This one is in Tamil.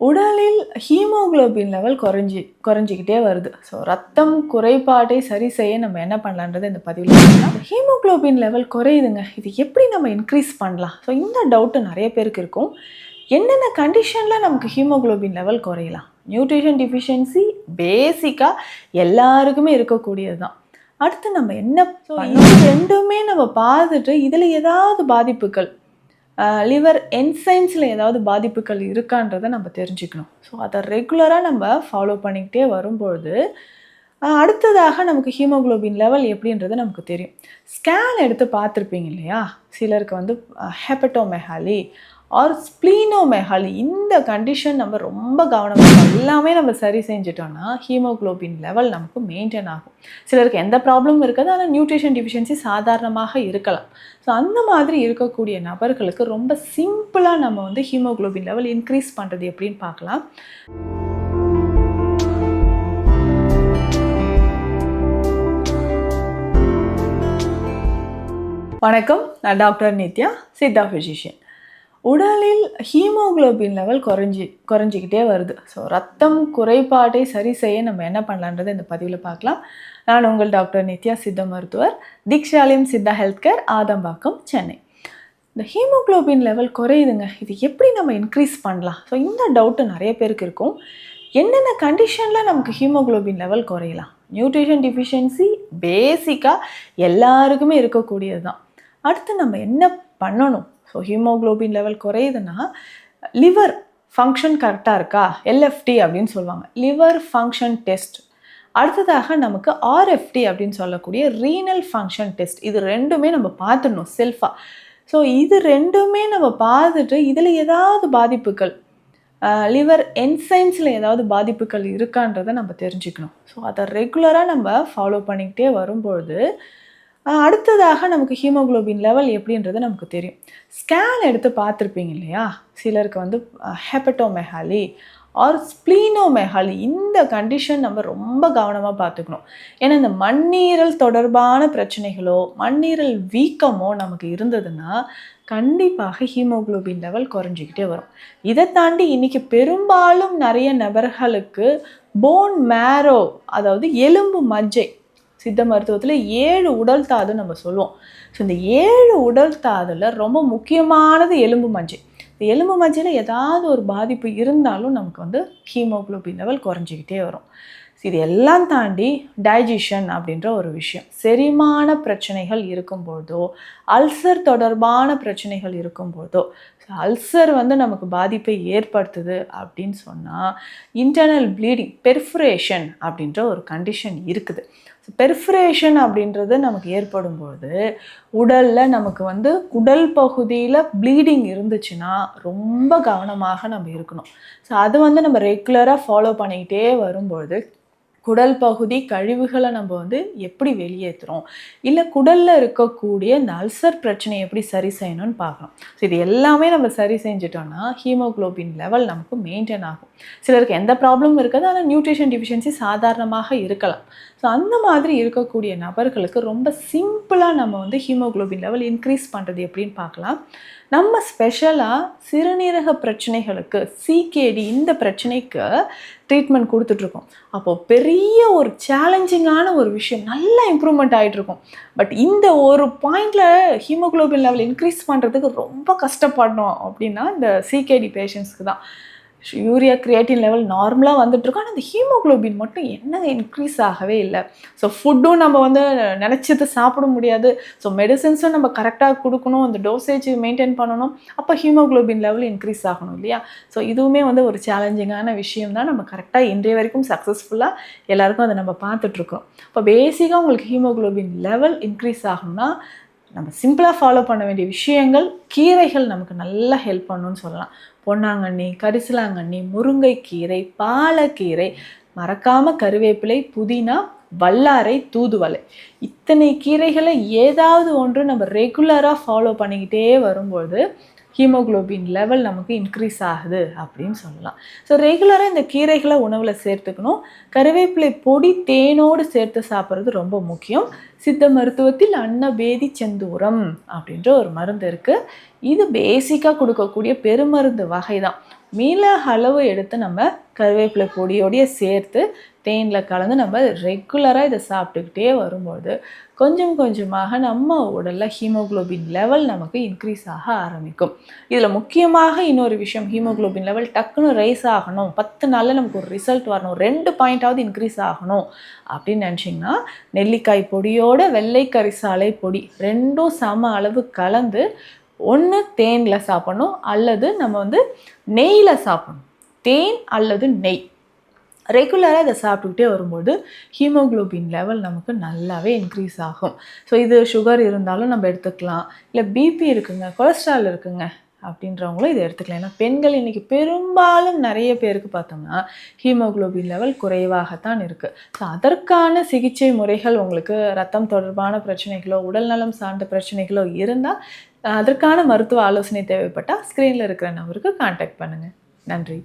உடலில் ஹீமோகுளோபின் லெவல் குறைஞ்சிக்கிட்டே வருது. ஸோ ரத்தம் குறைபாட்டை சரி செய்ய நம்ம என்ன பண்ணலான்றது இந்த பதிவில் பார்க்கலாம். ஹீமோகுளோபின் லெவல் குறையுதுங்க, இது எப்படி நம்ம இன்க்ரீஸ் பண்ணலாம்? ஸோ இந்த டவுட்டு நிறைய பேருக்கு இருக்கும். என்னென்ன கண்டிஷனில் நமக்கு ஹீமோகுளோபின் லெவல் குறையலாம்? நியூட்ரிஷன் டிஃபிஷியன்சி பேசிக்காக எல்லாருக்குமே இருக்கக்கூடியது தான். அடுத்து நம்ம என்ன பண்ணணும்? ரெண்டுமே நம்ம பார்த்துட்டு இதில் ஏதாவது பாதிப்புகள், லிவர் என்சைம்ஸில் ஏதாவது பாதிப்புகள் இருக்கான்றதை நம்ம தெரிஞ்சுக்கணும். ஸோ அதை ரெகுலராக நம்ம ஃபாலோ பண்ணிக்கிட்டே வரும்பொழுது அடுத்ததாக நமக்கு ஹீமோகுளோபின் லெவல் எப்படின்றது நமக்கு தெரியும். ஸ்கேன் எடுத்து பார்த்துருப்பீங்க இல்லையா? சிலருக்கு வந்து ஹெப்படோமெகாலி ஆர் ஸ்ப்ளீனோமெகாலி, இந்த கண்டிஷன் நம்ம ரொம்ப கவனமாக எல்லாமே நம்ம சரி செஞ்சிட்டோம்னா ஹீமோகுளோபின் லெவல் நமக்கு மெயின்டைன் ஆகும். சிலருக்கு எந்த ப்ராப்ளமும் இருக்காது, ஆனால் நியூட்ரிஷன் டிஃபிஷியன்சி சாதாரணமாக இருக்கலாம். ஸோ அந்த மாதிரி இருக்கக்கூடிய நபர்களுக்கு ரொம்ப சிம்பிளாக நம்ம வந்து ஹீமோகுளோபின் லெவல் இன்க்ரீஸ் பண்ணுறது எப்படின்னு பார்க்கலாம். வணக்கம், நான் டாக்டர் நித்யா, சித்தா ஃபிசிஷியன். உடலில் ஹீமோகுளோபின் லெவல் குறைஞ்சிக்கிட்டே வருது. ஸோ ரத்தம் குறைபாட்டை சரி செய்ய நம்ம என்ன பண்ணலான்றதை இந்த பதிவில் பார்க்கலாம். நான் உங்கள் டாக்டர் நித்யா, சித்த மருத்துவர், தீக்ஷாலயம் சித்தா ஹெல்த் கேர், ஆதம்பாக்கம், சென்னை. இந்த ஹீமோகுளோபின் லெவல் குறையுதுங்க, இது எப்படி நம்ம இன்க்ரீஸ் பண்ணலாம்? ஸோ இந்த டவுட்டு நிறைய பேருக்கு இருக்கும். என்னென்ன கண்டிஷனில் நமக்கு ஹீமோகுளோபின் லெவல் குறையலாம்? நியூட்ரிஷன் டிஃபிஷியன்சி பேசிக்காக எல்லாருக்குமே இருக்கக்கூடியது தான். அடுத்து நம்ம என்ன பண்ணணும்? ஸோ ஹீமோகுளோபின் லெவல் குறையுதுன்னா லிவர் ஃபங்க்ஷன் கரெக்டாக இருக்கா, எல்எஃப்டி அப்படின்னு சொல்லுவாங்க, லிவர் ஃபங்க்ஷன் டெஸ்ட். அடுத்ததாக நமக்கு ஆர்எஃப்டி அப்படின்னு சொல்லக்கூடிய ரீனல் ஃபங்க்ஷன் டெஸ்ட். இது ரெண்டுமே நம்ம பார்த்துடணும் செல்ஃபாக. ஸோ இது ரெண்டுமே நம்ம பார்த்துட்டு இதில் ஏதாவது பாதிப்புகள், லிவர் என்சைம்ஸில் ஏதாவது பாதிப்புகள் இருக்கான்றதை நம்ம தெரிஞ்சுக்கணும். ஸோ அதை ரெகுலராக நம்ம ஃபாலோ பண்ணிக்கிட்டே வரும்பொழுது அடுத்ததாக நமக்கு ஹீமோகுளோபின் லெவல் எப்படின்றது நமக்கு தெரியும். ஸ்கேன் எடுத்து பார்த்துருப்பீங்க இல்லையா? சிலருக்கு வந்து ஹெப்படோமெகாலி ஆர் ஸ்ப்ளீனோமெகாலி, இந்த கண்டிஷன் நம்ம ரொம்ப கவனமாக பார்த்துக்கணும். ஏன்னா இந்த மண்ணீரல் தொடர்பான பிரச்சனைகளோ மண்ணீரல் வீக்கமோ நமக்கு இருந்ததுன்னா கண்டிப்பாக ஹீமோகுளோபின் லெவல் குறைஞ்சிக்கிட்டே வரும். இதை தாண்டி இன்றைக்கி பெரும்பாலும் நிறைய நபர்களுக்கு போன் மேரோ, அதாவது எலும்பு மஜ்ஜை, சித்த மருத்துவத்தில் 7 உடல் தாது நம்ம சொல்லுவோம். ஸோ இந்த 7 உடல் தாதில் ரொம்ப முக்கியமானது எலும்பு மஜ்ஜை. இந்த எலும்பு மஜ்ஜையில் ஏதாவது ஒரு பாதிப்பு இருந்தாலும் நமக்கு வந்து ஹீமோகுளோபின் லெவல் குறைஞ்சிக்கிட்டே வரும். ஸோ இது எல்லாம் தாண்டி டைஜஷன் அப்படின்ற ஒரு விஷயம், செரிமான பிரச்சனைகள் இருக்கும்போதோ அல்சர் தொடர்பான பிரச்சனைகள் இருக்கும்போதோ, அல்சர் வந்து நமக்கு பாதிப்பை ஏற்படுத்துது அப்படின்னு சொன்னால் இன்டர்னல் ப்ளீடிங், பெர்ஃபரேஷன் அப்படின்ற ஒரு கண்டிஷன் இருக்குது. பெர்ஃபரேஷன் அப்படின்றது நமக்கு ஏற்படும்போது உடலில் நமக்கு வந்து குடல் பகுதியில் ப்ளீடிங் இருந்துச்சுன்னா ரொம்ப கவனமாக நம்ம இருக்கணும். ஸோ அது வந்து நம்ம ரெகுலராக ஃபாலோ பண்ணிக்கிட்டே வரும்பொழுது குடல் பகுதி கழிவுகளை நம்ம வந்து எப்படி வெளியேற்றுறோம், இல்லை குடலில் இருக்கக்கூடிய இந்த அல்சர் பிரச்சனையை எப்படி சரி செய்யணும்னு பார்க்கணும். ஸோ இது எல்லாமே நம்ம சரி செஞ்சிட்டோம்னா ஹீமோகுளோபின் லெவல் நமக்கு மெயின்டைன் ஆகும். சிலருக்கு எந்த ப்ராப்ளமும் இருக்காது, ஆனால் நியூட்ரிஷன் டிஃபிஷியன்சி சாதாரணமாக இருக்கலாம். ஸோ அந்த மாதிரி இருக்கக்கூடிய நபர்களுக்கு ரொம்ப சிம்பிளாக நம்ம வந்து ஹீமோகுளோபின் லெவல் இன்க்ரீஸ் பண்ணுறது எப்படின்னு பார்க்கலாம். நம்ம ஸ்பெஷலாக சிறுநீரக பிரச்சனைகளுக்கு, சிகேடி, இந்த பிரச்சனைக்கு ட்ரீட்மெண்ட் கொடுத்துட்ருக்கோம். அப்போது பெரிய ஒரு சேலஞ்சிங்கான ஒரு விஷயம், நல்லா இம்ப்ரூவ்மெண்ட் ஆகிட்ருக்கும். பட் இந்த ஒரு பாயிண்டில் ஹீமோகுளோபின் லெவல் இன்க்ரீஸ் பண்ணுறதுக்கு ரொம்ப கஷ்டப்படணும் அப்படின்னா இந்த சிகேடி பேஷண்ட்ஸ்க்கு தான். யூரியா கிரியேட்டின் லெவல் நார்மலாக வந்துட்டுருக்கோம், ஆனால் அந்த ஹீமோகுளோபின் மட்டும் என்னங்க இன்க்ரீஸ் ஆகவே இல்லை. ஸோ ஃபுட்டும் நம்ம வந்து நினச்சது சாப்பிட முடியாது. ஸோ மெடிசன்ஸும் நம்ம கரெக்டாக கொடுக்கணும், அந்த டோசேஜ் மெயின்டைன் பண்ணணும். அப்போ ஹீமோகுளோபின் லெவல் இன்க்ரீஸ் ஆகணும் இல்லையா? ஸோ இதுவுமே வந்து ஒரு சேலஞ்சிங்கான விஷயம் தான். நம்ம கரெக்டாக இன்றைய வரைக்கும் சக்ஸஸ்ஃபுல்லாக எல்லாருக்கும் அதை நம்ம பார்த்துட்ருக்கோம். இப்போ பேசிக்காக உங்களுக்கு ஹீமோகுளோபின் லெவல் இன்க்ரீஸ் ஆகணும்னா நம்ம சிம்பிளாக ஃபாலோ பண்ண வேண்டிய விஷயங்கள், கீரைகள் நமக்கு நல்லா ஹெல்ப் பண்ணணும்னு சொல்லலாம். பொன்னாங்கண்ணி, கரிசலாங்கண்ணி, முருங்கைக்கீரை, பாலக்கீரை, மறக்காமல் கருவேப்பிலை, புதினா, வல்லாரை, தூதுவளை, இத்தனை கீரைகளை ஏதாவது ஒன்று நம்ம ரெகுலராக ஃபாலோ பண்ணிக்கிட்டே வரும்போது ஹீமோகுளோபின் லெவல் நமக்கு இன்க்ரீஸ் ஆகுது அப்படின்னு சொல்லலாம். ஸோ ரெகுலராக இந்த கீரைகளை உணவில் சேர்த்துக்கணும். கருவேப்பிலை பொடி தேனோடு சேர்த்து சாப்பிட்றது ரொம்ப முக்கியம். சித்த மருத்துவத்தில் அன்னபேதி செந்தூரம் அப்படின்ற ஒரு மருந்து இருக்குது. இது பேசிக்காக கொடுக்கக்கூடிய பெருமருந்து வகை தான். மிளகு அளவு எடுத்து நம்ம கருவேப்பிலை பொடியோடைய சேர்த்து தேனில் கலந்து நம்ம ரெகுலராக இதை சாப்பிட்டுக்கிட்டே வரும்போது கொஞ்சம் கொஞ்சமாக நம்ம உடலில் ஹீமோகுளோபின் லெவல் நமக்கு இன்க்ரீஸ் ஆக ஆரம்பிக்கும். இதில் முக்கியமாக இன்னொரு விஷயம், ஹீமோகுளோபின் லெவல் டக்குன்னு ரைஸ் ஆகணும், 10 நாளில் நமக்கு ஒரு ரிசல்ட் வரணும், 2 பாயிண்டாவது இன்க்ரீஸ் ஆகணும் அப்படின்னு நினச்சிங்கன்னா நெல்லிக்காய் பொடியோட வெள்ளை கரிசாலை பொடி ரெண்டும் சம அளவு கலந்து ஒன்று தேனில் சாப்பிடணும் அல்லது நம்ம நெய்யில் சாப்பிடணும். தேன் அல்லது நெய் ரெகுலராக இதை சாப்பிட்டுக்கிட்டே வரும்போது ஹீமோகுளோபின் லெவல் நமக்கு நல்லாவே இன்க்ரீஸ் ஆகும். ஸோ இது சுகர் இருந்தாலும் நம்ம எடுத்துக்கலாம், இல்லை பிபி இருக்குங்க, கொலஸ்ட்ரால் இருக்குங்க அப்படின்றவங்களும் இதை எடுத்துக்கலாம். ஏன்னா பெண்கள் இன்றைக்கி பெரும்பாலும் நிறைய பேருக்கு பார்த்தோம்னா ஹீமோகுளோபின் லெவல் குறைவாகத்தான் இருக்குது. ஸோ அதற்கான சிகிச்சை முறைகள் உங்களுக்கு ரத்தம் தொடர்பான பிரச்சனைகளோ உடல்நலம் சார்ந்த பிரச்சனைகளோ இருந்தால் அதற்கான மருத்துவ ஆலோசனை தேவைப்பட்டால் ஸ்க்ரீனில் இருக்கிற நம்பருக்கு கான்டாக்ட் பண்ணுங்கள். நன்றி.